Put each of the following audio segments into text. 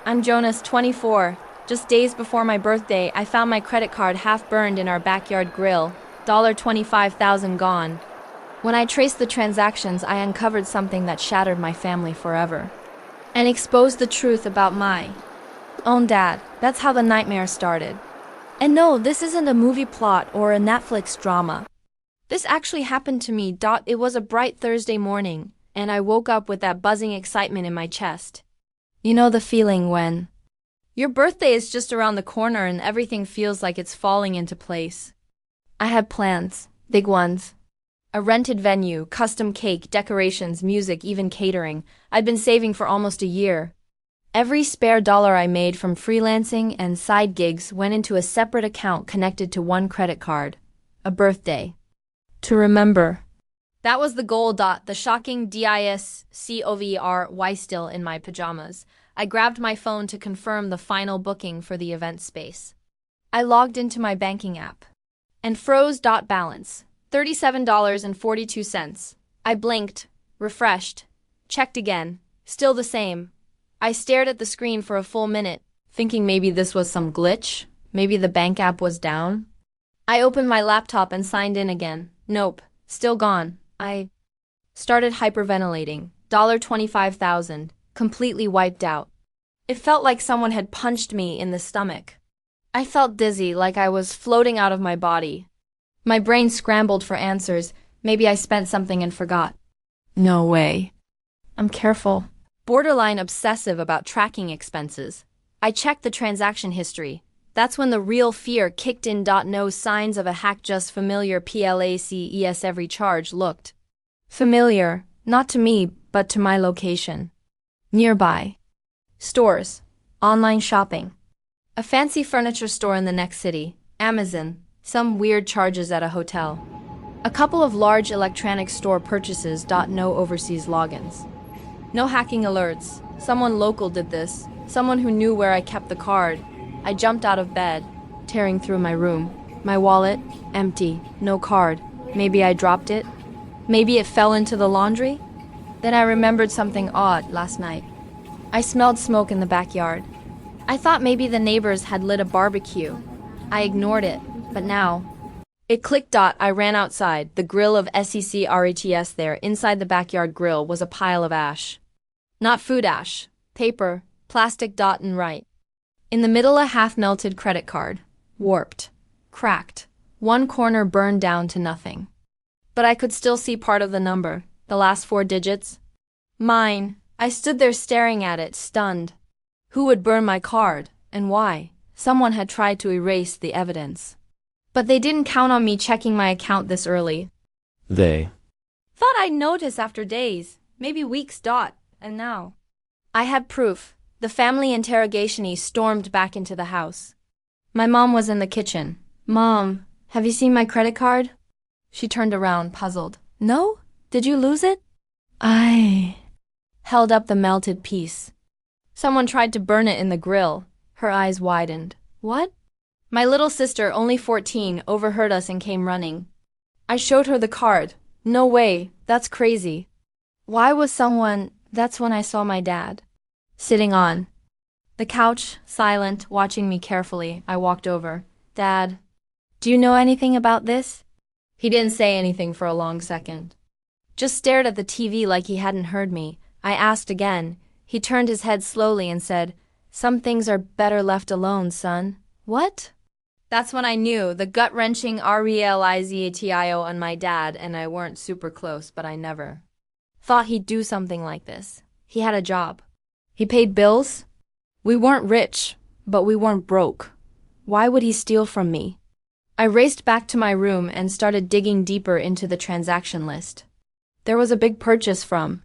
I'm Jonas, 24. Just days before my birthday, I found my credit card half burned in our backyard grill. $25,000 gone. When I traced the transactions, I uncovered something that shattered my family forever and exposed the truth about my own dad. That's how the nightmare started. And no, this isn't a movie plot or a Netflix drama. This actually happened to me. It was a bright Thursday morning, and I woke up with that buzzing excitement in my chest. You know the feeling when your birthday is just around the corner and everything feels like it's falling into place. I had plans, big ones. A rented venue, custom cake, decorations, music, even catering. I'd been saving for almost a year. Every spare dollar I made from freelancing and side gigs went into a separate account connected to one credit card. A birthday to remember. That was the goal. The shocking discovery still in my pajamas. I grabbed my phone to confirm the final booking for the event space. I logged into my banking app and froze. Balance $37.42. I blinked, refreshed, checked again, still the same. I stared at the screen for a full minute, thinking maybe this was some glitch, maybe the bank app was down. I opened my laptop and signed in again. Nope, still gone. I started hyperventilating. $25,000, completely wiped out. It felt like someone had punched me in the stomach. I felt dizzy, like I was floating out of my body. My brain scrambled for answers. Maybe I spent something and forgot. No way. I'm careful. Borderline obsessive about tracking expenses. I checked the transaction history. That's when the real fear kicked in. No signs of a hack, just familiar places. Every charge looked familiar, not to me, but to my location. Nearby. Stores. Online shopping. A fancy furniture store in the next city. Amazon. Some weird charges at a hotel. A couple of large electronics store purchases. No overseas logins. No hacking alerts. Someone local did this. Someone who knew where I kept the card. I jumped out of bed, tearing through my room. My wallet, empty, no card. Maybe I dropped it. Maybe it fell into the laundry. Then I remembered something odd last night. I smelled smoke in the backyard. I thought maybe the neighbors had lit a barbecue. I ignored it, but now it clicked. I ran outside. The grill of SECRETS there, inside the backyard grill, was a pile of ash. Not food ash, paper, plastic. And right in the middle, a half-melted credit card. Warped. Cracked. One corner burned down to nothing. But I could still see part of the number, the last 4 digits. Mine. I stood there staring at it, stunned. Who would burn my card, and why? Someone had tried to erase the evidence. But they didn't count on me checking my account this early. They thought I'd notice after days, maybe weeks. And now I had proof. The family interrogationists stormed back into the house. My mom was in the kitchen. Mom, have you seen my credit card? She turned around, puzzled. No? Did you lose it? I held up the melted piece. Someone tried to burn it in the grill. Her eyes widened. What? My little sister, only 14, overheard us and came running. I showed her the card. No way, that's crazy. Why was someone... That's when I saw my dad sitting on the couch, silent, watching me carefully. I walked over. Dad, do you know anything about this? He didn't say anything for a long second. Just stared at the TV like he hadn't heard me. I asked again. He turned his head slowly and said, "Some things are better left alone, son." What? That's when I knew, the gut-wrenching realization on my dad and I weren't super close, but I never thought he'd do something like this. He had a job. He paid bills. We weren't rich, but we weren't broke. Why would he steal from me? I raced back to my room and started digging deeper into the transaction list. There was a big purchase from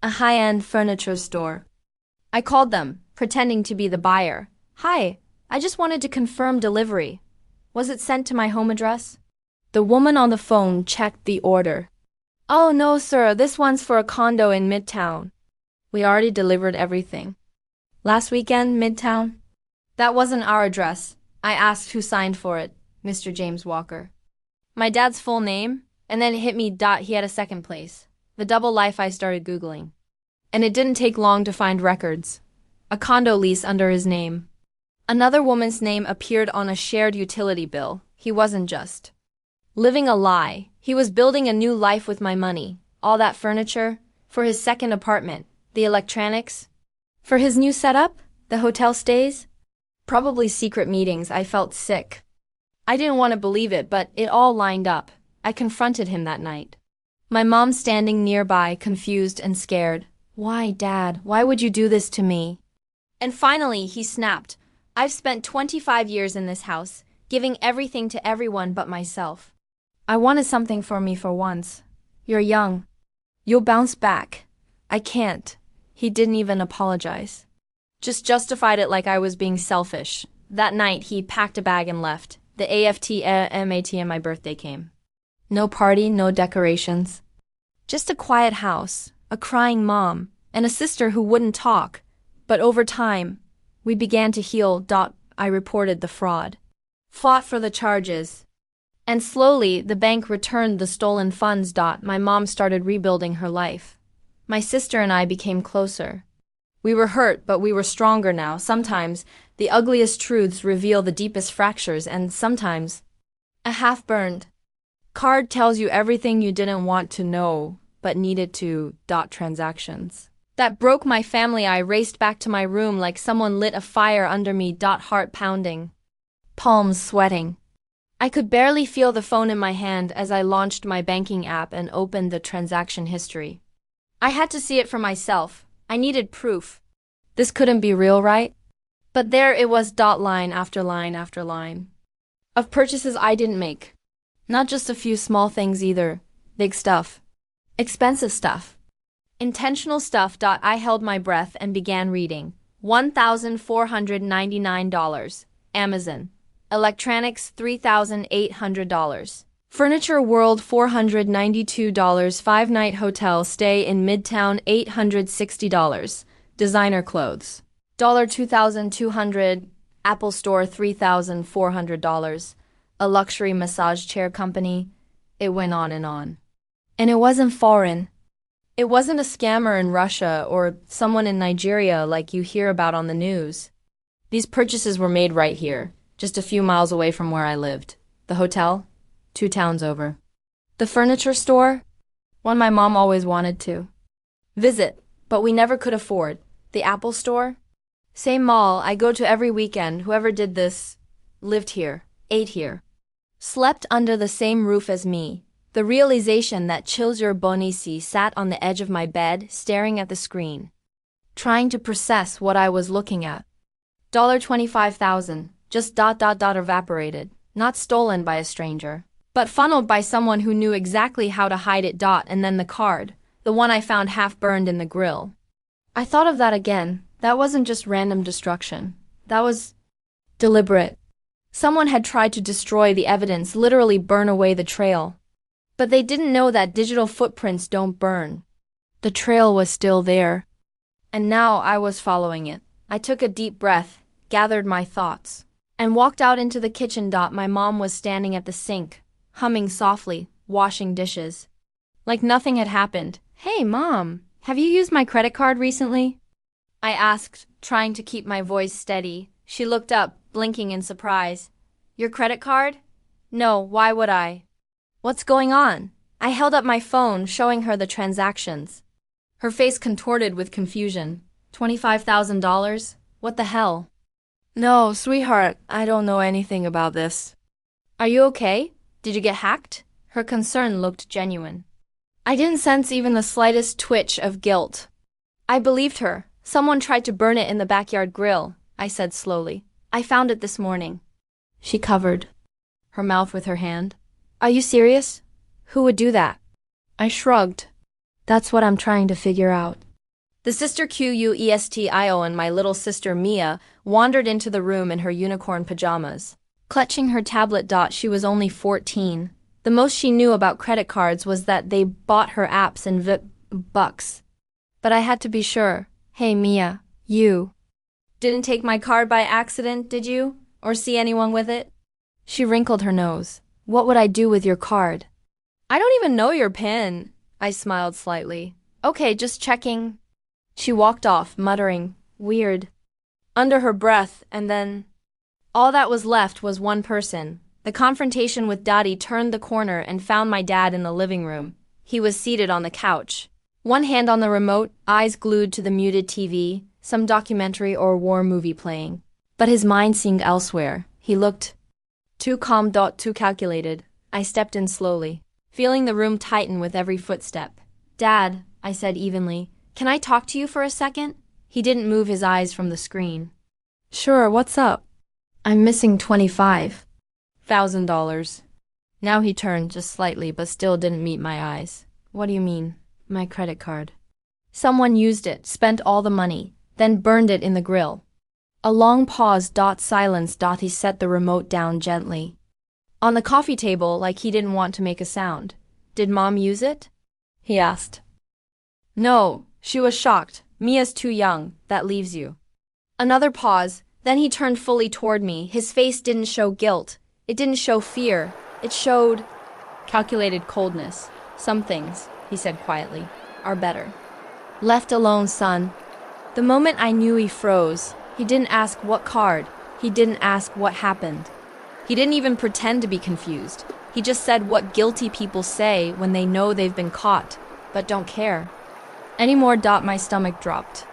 a high-end furniture store. I called them, pretending to be the buyer. Hi, I just wanted to confirm delivery. Was it sent to my home address? The woman on the phone checked the order. Oh no, sir, this one's for a condo in Midtown. We already delivered everything. Last weekend, Midtown? That wasn't our address. I asked who signed for it. Mr. James Walker. My dad's full name? And then it hit me. He had a second place. The double life. I started Googling. And it didn't take long to find records. A condo lease under his name. Another woman's name appeared on a shared utility bill. He wasn't just living a lie. He was building a new life with my money. All that furniture, for his second apartment, the electronics, for his new setup, the hotel stays, probably secret meetings. I felt sick. I didn't want to believe it, but it all lined up. I confronted him that night. My mom standing nearby, confused and scared. Why, Dad? Why would you do this to me? And finally, he snapped. I've spent 25 years in this house, giving everything to everyone but myself. I wanted something for me for once. You're young. You'll bounce back. I can't. He didn't even apologize. Just justified it like I was being selfish. That night, he packed a bag and left. The AFTMAT and my birthday came. No party, no decorations. Just a quiet house, a crying mom, and a sister who wouldn't talk. But over time, we began to heal. I reported the fraud. Fought for the charges. And slowly, the bank returned the stolen funds. My mom started rebuilding her life. My sister and I became closer. We were hurt, but we were stronger now. Sometimes, the ugliest truths reveal the deepest fractures, and sometimes, a half-burned card tells you everything you didn't want to know, but needed to. Transactions. That broke my family. I raced back to my room like someone lit a fire under me. Heart pounding. Palms sweating. I could barely feel the phone in my hand as I launched my banking app and opened the transaction history. I had to see it for myself. I needed proof. This couldn't be real, right? But there it was. Line after line after line of purchases I didn't make. Not just a few small things either. Big stuff. Expensive stuff. Intentional stuff. I held my breath and began reading. $1,499. Amazon. Electronics $3,800. Furniture World $492. 5-night hotel stay in Midtown $860. Designer clothes $2,200. Apple Store $3,400. A luxury massage chair company. It went on and on. And it wasn't foreign. It wasn't a scammer in Russia or someone in Nigeria like you hear about on the news. These purchases were made right here, just a few miles away from where I lived. The hotel? 2 towns over. The furniture store? One my mom always wanted to visit, but we never could afford. The Apple Store? Same mall I go to every weekend. Whoever did this lived here, ate here, slept under the same roof as me. The realization that Chilzer Bonisi sat on the edge of my bed, staring at the screen, trying to process what I was looking at. $25,000, just evaporated, not stolen by a stranger, but funneled by someone who knew exactly how to hide it. And then the card, the one I found half burned in the grill. I thought of that again. That wasn't just random destruction. That was deliberate. Someone had tried to destroy the evidence, literally burn away the trail. But they didn't know that digital footprints don't burn. The trail was still there. And now I was following it. I took a deep breath, gathered my thoughts, and walked out into the kitchen. My mom was standing at the sink, humming softly, washing dishes. Like nothing had happened. Hey, Mom, have you used my credit card recently? I asked, trying to keep my voice steady. She looked up, blinking in surprise. Your credit card? No, why would I? What's going on? I held up my phone, showing her the transactions. Her face contorted with confusion. $25,000? What the hell? No, sweetheart, I don't know anything about this. Are you okay? Did you get hacked? Her concern looked genuine. I didn't sense even the slightest twitch of guilt. I believed her. Someone tried to burn it in the backyard grill, I said slowly. I found it this morning. She covered her mouth with her hand. Are you serious? Who would do that? I shrugged. That's what I'm trying to figure out. The sister Questio and my little sister Mia wandered into the room in her unicorn pajamas, clutching her tablet. She was only 14. The most she knew about credit cards was that they bought her apps and bucks. But I had to be sure. Hey Mia, you didn't take my card by accident, did you? Or see anyone with it? She wrinkled her nose. What would I do with your card? I don't even know your PIN. I smiled slightly. Okay, just checking. She walked off, muttering, weird. under her breath, and then all that was left was one person. The confrontation with Dottie turned the corner and found my dad in the living room. He was seated on the couch, one hand on the remote, eyes glued to the muted TV, some documentary or war movie playing. But his mind seemed elsewhere. He looked too calm, too calculated. I stepped in slowly, feeling the room tighten with every footstep. "Dad," I said evenly, "can I talk to you for a second?" He didn't move his eyes from the screen. "Sure, what's up?" "I'm missing $25,000. Now he turned just slightly, but still didn't meet my eyes. "What do you mean?" "My credit card. Someone used it, spent all the money, then burned it in the grill." A long pause. Silence. He set the remote down gently on the coffee table, like he didn't want to make a sound. "Did Mom use it?" he asked. "No, she was shocked. Mia's too young, that leaves you." Another pause, then he turned fully toward me. His face didn't show guilt. It didn't show fear. It showed calculated coldness. "Some things," he said quietly, "are better left alone, son." The moment I knew, he froze. He didn't ask what card. He didn't ask what happened. He didn't even pretend to be confused. He just said what guilty people say when they know they've been caught, but don't care anymore. My stomach dropped.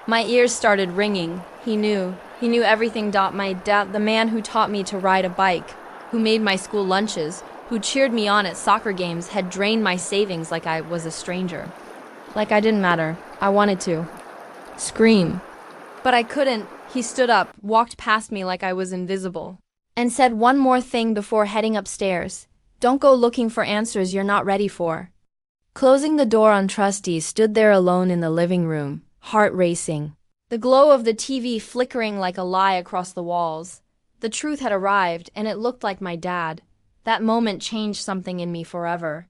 My ears started ringing. He knew everything. My dad, the man who taught me to ride a bike, who made my school lunches, who cheered me on at soccer games, had drained my savings like I was a stranger. Like I didn't matter. I wanted to scream, but I couldn't. He stood up, walked past me like I was invisible, and said one more thing before heading upstairs. "Don't go looking for answers you're not ready for." Closing the door on Trusty, stood there alone in the living room, heart racing. The glow of the TV flickering like a lie across the walls. The truth had arrived, and it looked like my dad. That moment changed something in me forever.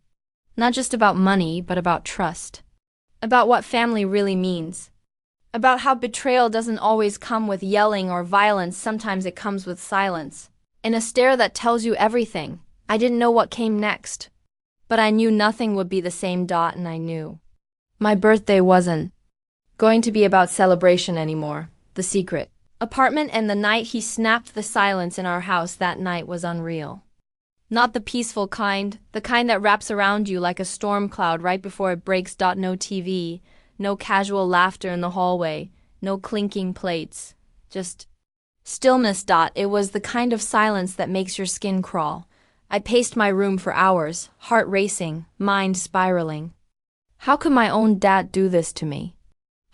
Not just about money, but about trust. About what family really means. About how betrayal doesn't always come with yelling or violence. Sometimes it comes with silence. In a stare that tells you everything. I didn't know what came next. But I knew nothing would be the same. And I knew my birthday wasn't going to be about celebration anymore. The secret apartment and the night he snapped the silence in our house that night was unreal. Not the peaceful kind, the kind that wraps around you like a storm cloud right before it breaks. No TV, no casual laughter in the hallway, no clinking plates, just stillness. It was the kind of silence that makes your skin crawl. I paced my room for hours, heart racing, mind spiraling. How could my own dad do this to me?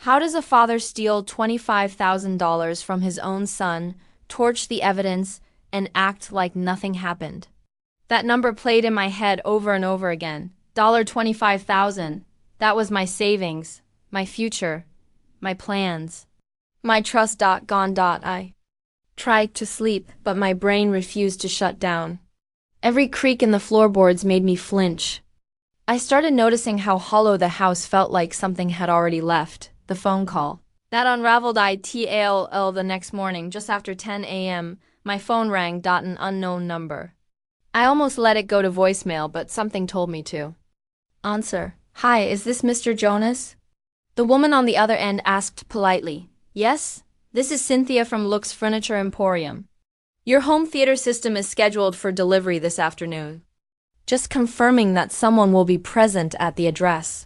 How does a father steal $25,000 from his own son, torch the evidence, and act like nothing happened? That number played in my head over and over again. $25,000. That was my savings, my future, my plans, my trust. Gone. I tried to sleep, but my brain refused to shut down. Every creak in the floorboards made me flinch. I started noticing how hollow the house felt, like something had already left. The phone call that unraveled ITAL the next morning, just after 10 a.m., my phone rang. An unknown number. I almost let it go to voicemail, but something told me to answer. "Hi, is this Mr. Jonas?" The woman on the other end asked politely. "Yes, this is Cynthia from Lux Furniture Emporium. Your home theater system is scheduled for delivery this afternoon. Just confirming that someone will be present at the address."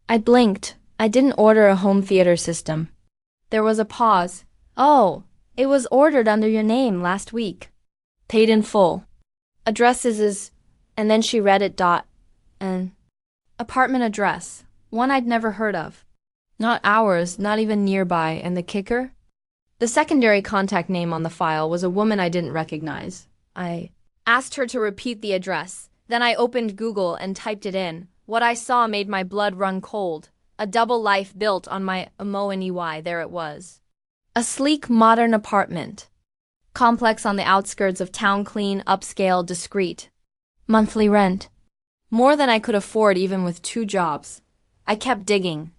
I blinked. I didn't order a home theater system. There was a pause. "Oh, it was ordered under your name last week. Paid in full. Address is..." And then she read it. An apartment address. One I'd never heard of. Not ours, not even nearby, and the kicker? The secondary contact name on the file was a woman I didn't recognize. I asked her to repeat the address. Then I opened Google and typed it in. What I saw made my blood run cold. A double life built on my MONEY. There it was. A sleek, modern apartment. Complex on the outskirts of town, clean, upscale, discreet. Monthly rent. More than I could afford even with 2 jobs. I kept digging.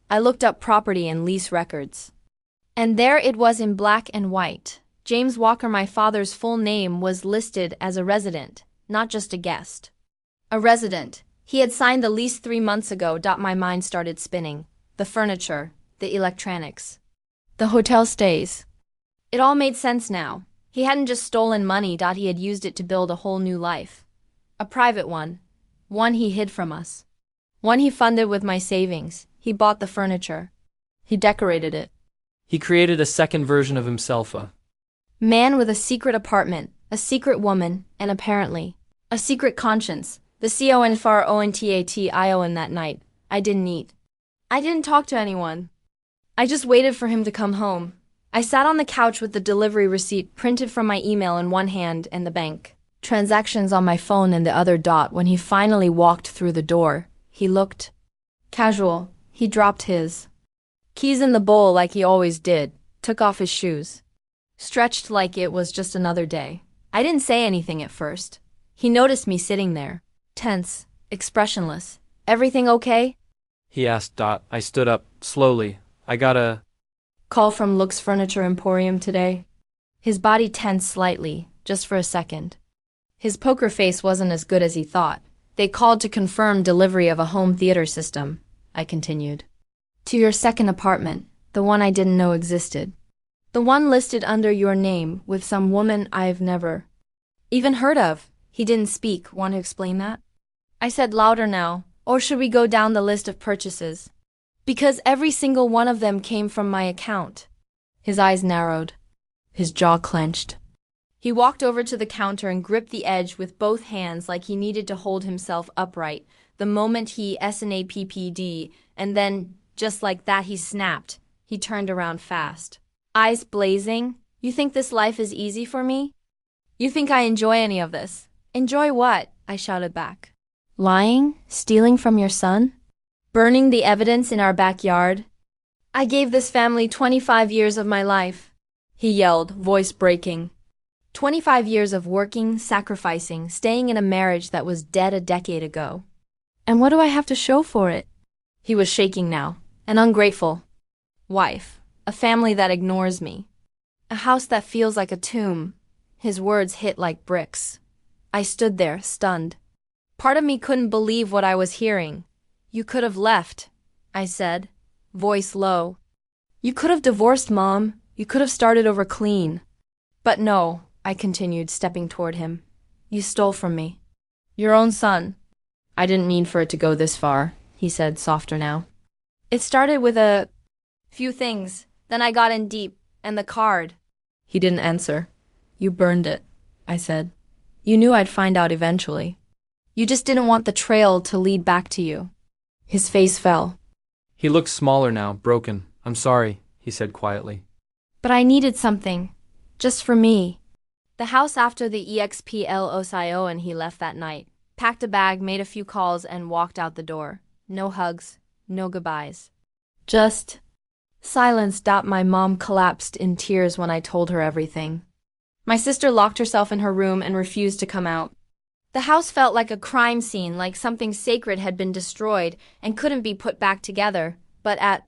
I looked up property and lease records. And there it was in black and white. James Walker, my father's full name, was listed as a resident, not just a guest. A resident. He had signed the lease 3 months ago. My mind started spinning. The furniture, the electronics, the hotel stays. It all made sense now. He hadn't just stolen money, he had used it to build a whole new life. A private one. One he hid from us. One he funded with my savings. He bought the furniture. He decorated it. He created a second version of himself, a man with a secret apartment, a secret woman, and apparently, a secret conscience. The CONFRONTATION that night. I didn't eat. I didn't talk to anyone. I just waited for him to come home. I sat on the couch with the delivery receipt printed from my email in one hand and the bank transactions on my phone in the other. When he finally walked through the door, he looked casual. He dropped his keys in the bowl like he always did, took off his shoes, stretched like it was just another day. I didn't say anything at first. He noticed me sitting there, tense, expressionless. Everything okay? He asked. I stood up, slowly. I got a call from Look's Furniture Emporium today. His body tensed slightly, just for a second. His poker face wasn't as good as he thought. They called to confirm delivery of a home theater system, I continued. To your second apartment, the one I didn't know existed. The one listed under your name with some woman I've never even heard of. He didn't speak. Want to explain that? I said louder now. Or should we go down the list of purchases? Because every single one of them came from my account. His eyes narrowed. His jaw clenched. He walked over to the counter and gripped the edge with both hands like he needed to hold himself upright the moment he snapped, and then, just like that, he snapped. He turned around fast. Eyes blazing. You think this life is easy for me? You think I enjoy any of this? Enjoy what? I shouted back. Lying? Stealing from your son? Burning the evidence in our backyard? I gave this family 25 years of my life, he yelled, voice breaking. 25 years of working, sacrificing, staying in a marriage that was dead a decade ago. And what do I have to show for it? He was shaking now. An ungrateful wife. A family that ignores me. A house that feels like a tomb. His words hit like bricks. I stood there, stunned. Part of me couldn't believe what I was hearing. You could have left, I said, voice low. You could have divorced, Mom. You could have started over clean. But no, I continued, stepping toward him. You stole from me. Your own son. I didn't mean for it to go this far, he said, softer now. It started with a few things. Then I got in deep, and the card. He didn't answer. You burned it, I said. You knew I'd find out eventually. You just didn't want the trail to lead back to you. His face fell. He looked smaller now, broken. I'm sorry, he said quietly. But I needed something. Just for me. The house after the EXPLOSIO, and he left that night. Packed a bag, made a few calls, and walked out the door. No hugs, no goodbyes. Just silence. My mom collapsed in tears when I told her everything. My sister locked herself in her room and refused to come out. The house felt like a crime scene, like something sacred had been destroyed and couldn't be put back together. But at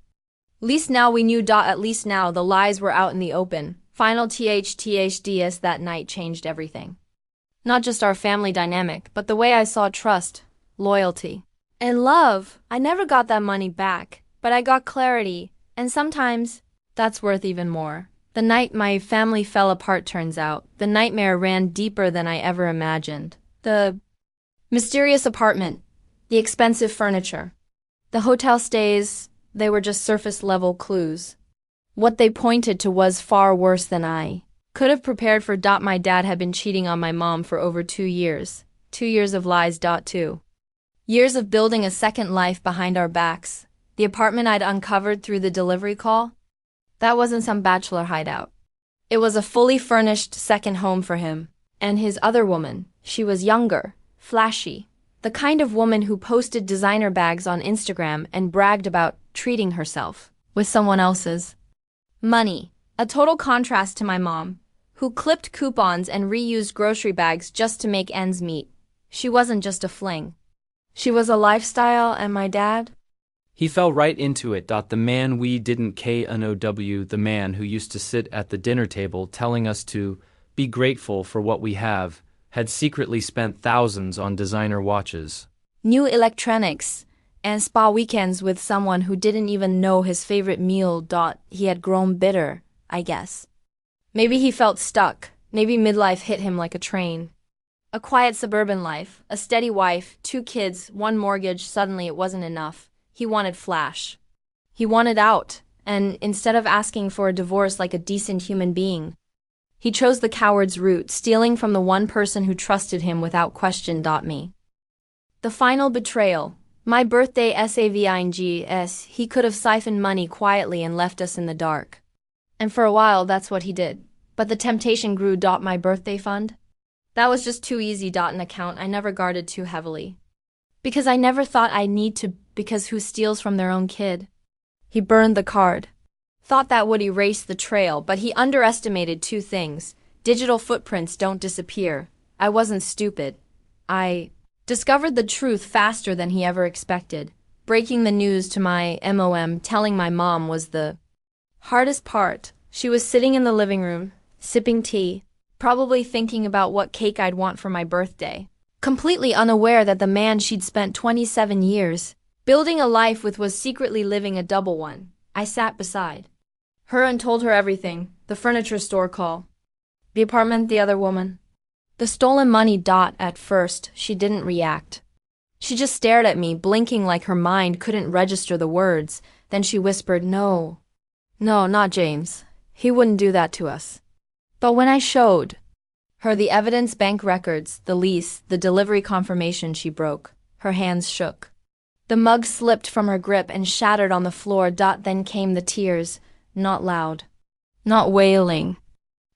least now we knew. At least now the lies were out in the open. Final THTHDS that night changed everything. Not just our family dynamic, but the way I saw trust, loyalty, and love. I never got that money back, but I got clarity, and sometimes that's worth even more. The night my family fell apart, turns out, the nightmare ran deeper than I ever imagined. The mysterious apartment, the expensive furniture, the hotel stays, they were just surface-level clues. What they pointed to was far worse than I could have prepared for. My dad had been cheating on my mom for over 2 years. 2 years of lies. 2 years of building a second life behind our backs. The apartment I'd uncovered through the delivery call, that wasn't some bachelor hideout. It was a fully furnished second home for him. And his other woman, she was younger, flashy, the kind of woman who posted designer bags on Instagram and bragged about treating herself with someone else's money. A total contrast to my mom, who clipped coupons and reused grocery bags just to make ends meet. She wasn't just a fling. She was a lifestyle, and my dad? He fell right into it. The man we didn't KNOW, the man who used to sit at the dinner table telling us to be grateful for what we have, had secretly spent thousands on designer watches, new electronics, and spa weekends with someone who didn't even know his favorite meal. He had grown bitter, I guess. Maybe he felt stuck. Maybe midlife hit him like a train. A quiet suburban life, a steady wife, 2 kids, 1 mortgage, suddenly it wasn't enough. He wanted flash. He wanted out, and instead of asking for a divorce like a decent human being, he chose the coward's route, stealing from the one person who trusted him without question. Me. The final betrayal. My birthday savings, he could have siphoned money quietly and left us in the dark. And for a while that's what he did. But the temptation grew. My birthday fund? That was just too easy. An account I never guarded too heavily. Because I never thought I'd need to, because who steals from their own kid? He burned the card. Thought that would erase the trail, but he underestimated 2 things. Digital footprints don't disappear. I wasn't stupid. I discovered the truth faster than he ever expected. Breaking the news to my mom, telling my mom, was the hardest part. She was sitting in the living room, sipping tea, probably thinking about what cake I'd want for my birthday, completely unaware that the man she'd spent 27 years building a life with was secretly living a double one. I sat beside her and told her everything. The furniture store call, the apartment, the other woman, the stolen money. At first, she didn't react. She just stared at me, blinking like her mind couldn't register the words. Then she whispered, No, not James. He wouldn't do that to us. But when I showed her the evidence, bank records, the lease, the delivery confirmation, she broke. Her hands shook. The mug slipped from her grip and shattered on the floor. Then came the tears, not loud, not wailing,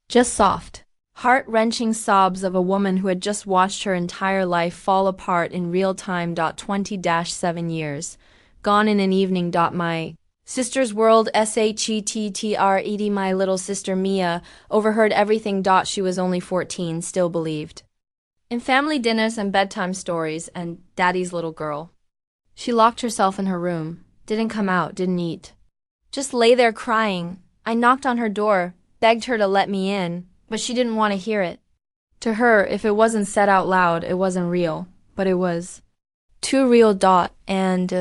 just soft, heart-wrenching sobs of a woman who had just watched her entire life fall apart in real time. 20-7 years, gone in an evening. My sister's world, SHETTRED. My little sister Mia overheard everything. She was only 14, still believed in family dinners and bedtime stories and daddy's little girl. She locked herself in her room, didn't come out, didn't eat. Just lay there crying. I knocked on her door, begged her to let me in, but she didn't want to hear it. To her, if it wasn't said out loud, it wasn't real. But it was too real. And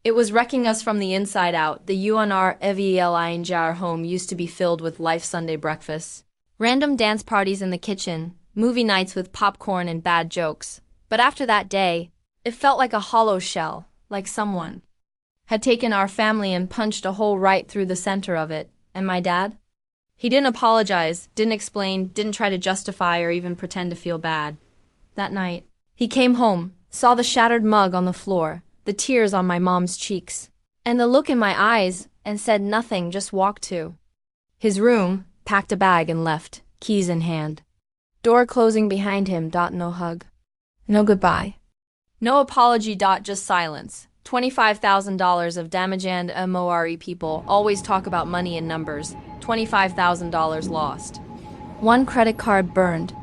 it was wrecking us from the inside out. The UNR EVLINJR home used to be filled with life Sunday breakfasts, random dance parties in the kitchen, movie nights with popcorn and bad jokes. But after that day, it felt like a hollow shell, like someone had taken our family and punched a hole right through the center of it. And my dad? He didn't apologize, didn't explain, didn't try to justify or even pretend to feel bad. That night, he came home, saw the shattered mug on the floor, the tears on my mom's cheeks, and the look in my eyes, and said nothing, just walked to his room, packed a bag and left, keys in hand. Door closing behind him. No hug. No goodbye. No apology. Just silence. $25,000 of damage. And MORE people always talk about money and numbers. $25,000 lost. 1 credit card burned.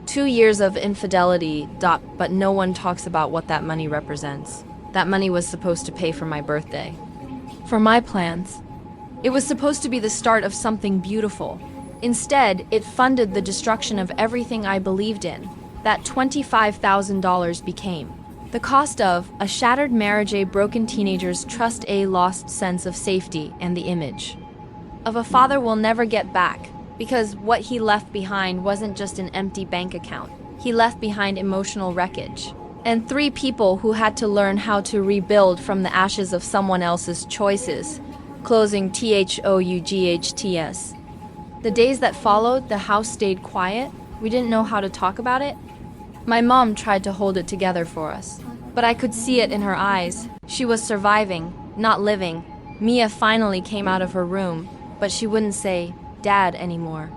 2 years of infidelity. But no one talks about what that money represents. That money was supposed to pay for my birthday. For my plans. It was supposed to be the start of something beautiful. Instead, it funded the destruction of everything I believed in. That $25,000 became the cost of a shattered marriage, a broken teenager's trust, a lost sense of safety, and the image of a father we'll never get back, because what he left behind wasn't just an empty bank account. He left behind emotional wreckage, and 3 people who had to learn how to rebuild from the ashes of someone else's choices. Closing THOUGHTS. The days that followed, the house stayed quiet. We didn't know how to talk about it. My mom tried to hold it together for us, but I could see it in her eyes. She was surviving, not living. Mia finally came out of her room, but she wouldn't say Dad anymore.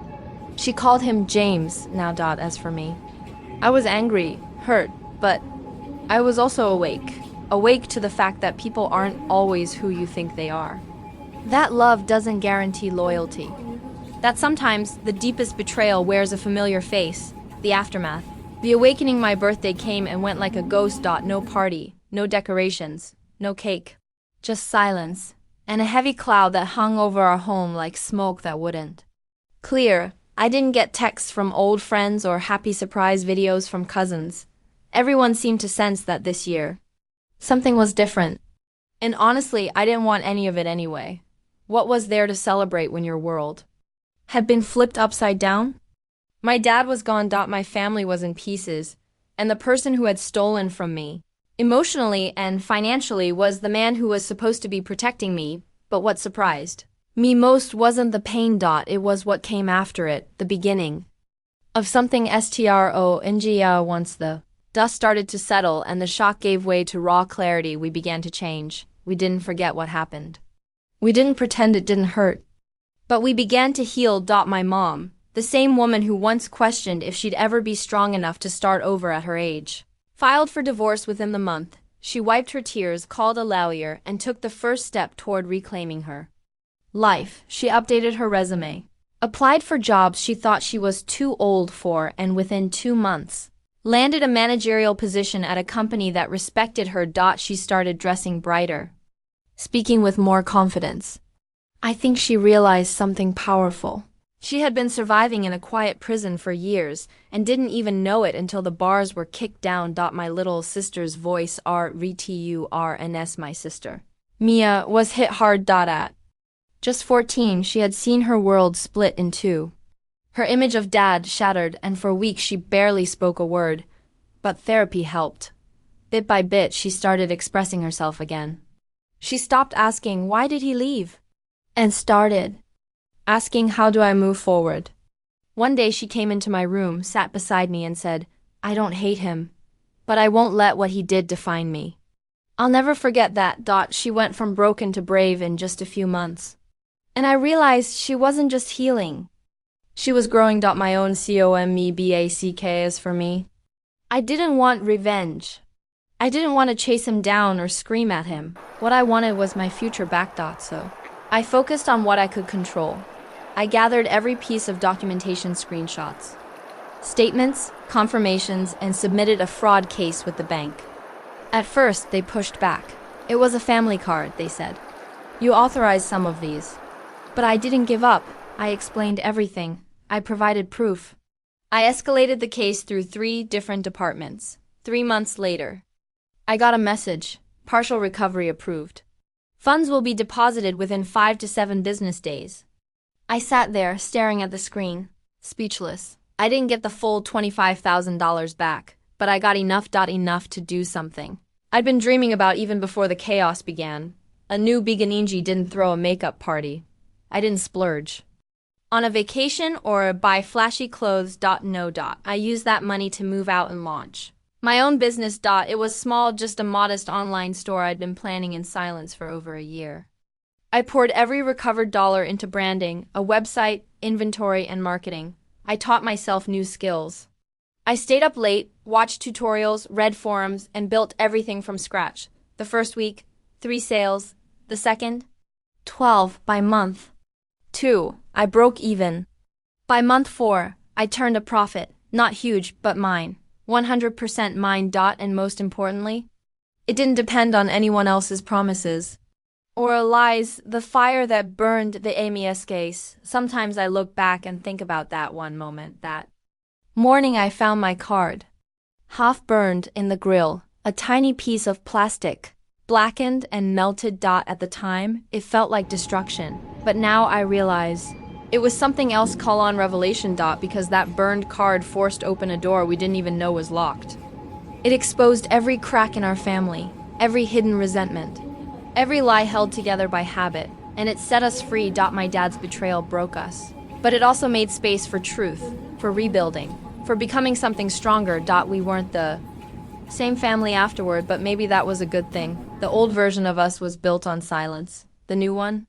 She called him James now. As for me, I was angry, hurt, but I was also awake to the fact that people aren't always who you think they are. That love doesn't guarantee loyalty. That sometimes the deepest betrayal wears a familiar face, the aftermath. The awakening. My birthday came and went like a ghost. No party, no decorations, no cake. Just silence, and a heavy cloud that hung over our home like smoke that wouldn't clear. I didn't get texts from old friends or happy surprise videos from cousins. Everyone seemed to sense that this year something was different. And honestly, I didn't want any of it anyway. What was there to celebrate when your world had been flipped upside down? My dad was gone. My family was in pieces, and the person who had stolen from me, emotionally and financially, was the man who was supposed to be protecting me. But what surprised me most wasn't the pain. It was what came after it, the beginning of something strong. Once the dust started to settle and the shock gave way to raw clarity, we began to change. We didn't forget what happened. We didn't pretend it didn't hurt. But we began to heal. My mom, the same woman who once questioned if she'd ever be strong enough to start over at her age, filed for divorce within the month. She wiped her tears, called a lawyer, and took the first step toward reclaiming her life. She updated her resume, applied for jobs she thought she was too old for, and within 2 months, landed a managerial position at a company that respected her. She started dressing brighter, speaking with more confidence. I think she realized something powerful. She had been surviving in a quiet prison for years and didn't even know it until the bars were kicked down. My little sister's voice, RETURNS, my sister, Mia, was hit hard. At just 14, she had seen her world split in two. Her image of dad shattered, and for weeks she barely spoke a word. But therapy helped. Bit by bit, she started expressing herself again. She stopped asking, "Why did he leave?" and started asking, "How do I move forward?" One day she came into my room, sat beside me, and said, "I don't hate him, but I won't let what he did define me." I'll never forget that. She went from broken to brave in just a few months. And I realized she wasn't just healing. She was growing. My own COMEBACK is for me. I didn't want revenge. I didn't want to chase him down or scream at him. What I wanted was my future back. So I focused on what I could control. I gathered every piece of documentation, screenshots, statements, confirmations, and submitted a fraud case with the bank. At first, they pushed back. It was a family card, they said. You authorized some of these. But I didn't give up. I explained everything. I provided proof. I escalated the case through 3 different departments. 3 months later, I got a message. Partial recovery approved. Funds will be deposited within 5 to 7 business days. I sat there, staring at the screen, speechless. I didn't get the full $25,000 back, but I got enough to do something I'd been dreaming about even before the chaos began. A new beginning. Didn't throw a makeup party. I didn't splurge on a vacation or buy flashy clothes. No. I used that money to move out and launch my own business. It was small, just a modest online store I'd been planning in silence for over a year. I poured every recovered dollar into branding, a website, inventory, and marketing. I taught myself new skills. I stayed up late, watched tutorials, read forums, and built everything from scratch. The first week, 3 sales. The second, 12 by month. 2, I broke even. By month 4, I turned a profit, not huge, but mine. 100% mine. And most importantly, it didn't depend on anyone else's promises or lies. The fire that burned the MES case. Sometimes I look back and think about that one moment. That morning I found my card, half burned in the grill, a tiny piece of plastic, blackened and melted. At the time, it felt like destruction. But now I realize it was something else. Revelation. Because that burned card forced open a door we didn't even know was locked. It exposed every crack in our family, every hidden resentment, every lie held together by habit, and it set us free. My dad's betrayal broke us. But it also made space for truth, for rebuilding, for becoming something stronger. We weren't the same family afterward, but maybe that was a good thing. The old version of us was built on silence. The new one?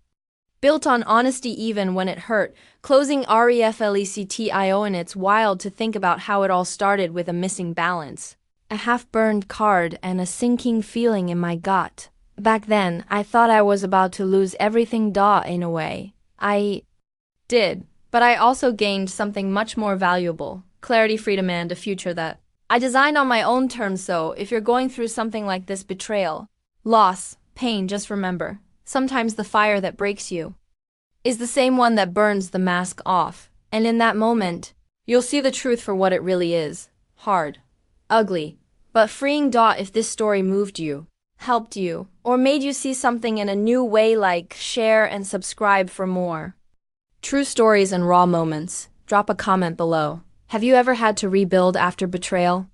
Built on honesty even when it hurt. Closing REFLECTIO. And it's wild to think about how it all started with a missing balance, a half-burned card, and a sinking feeling in my gut. Back then, I thought I was about to lose everything. In a way, I did. But I also gained something much more valuable. Clarity, freedom, and a future that I designed on my own terms. So, if you're going through something like this, betrayal, loss, pain, just remember, sometimes the fire that breaks you is the same one that burns the mask off. And in that moment, you'll see the truth for what it really is. Hard, ugly, but freeing. If this story moved you, helped you, or made you see something in a new way, like, share, and subscribe for more. True stories and raw moments. Drop a comment below. Have you ever had to rebuild after betrayal?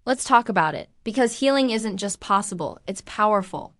Let's talk about it, because healing isn't just possible, it's powerful.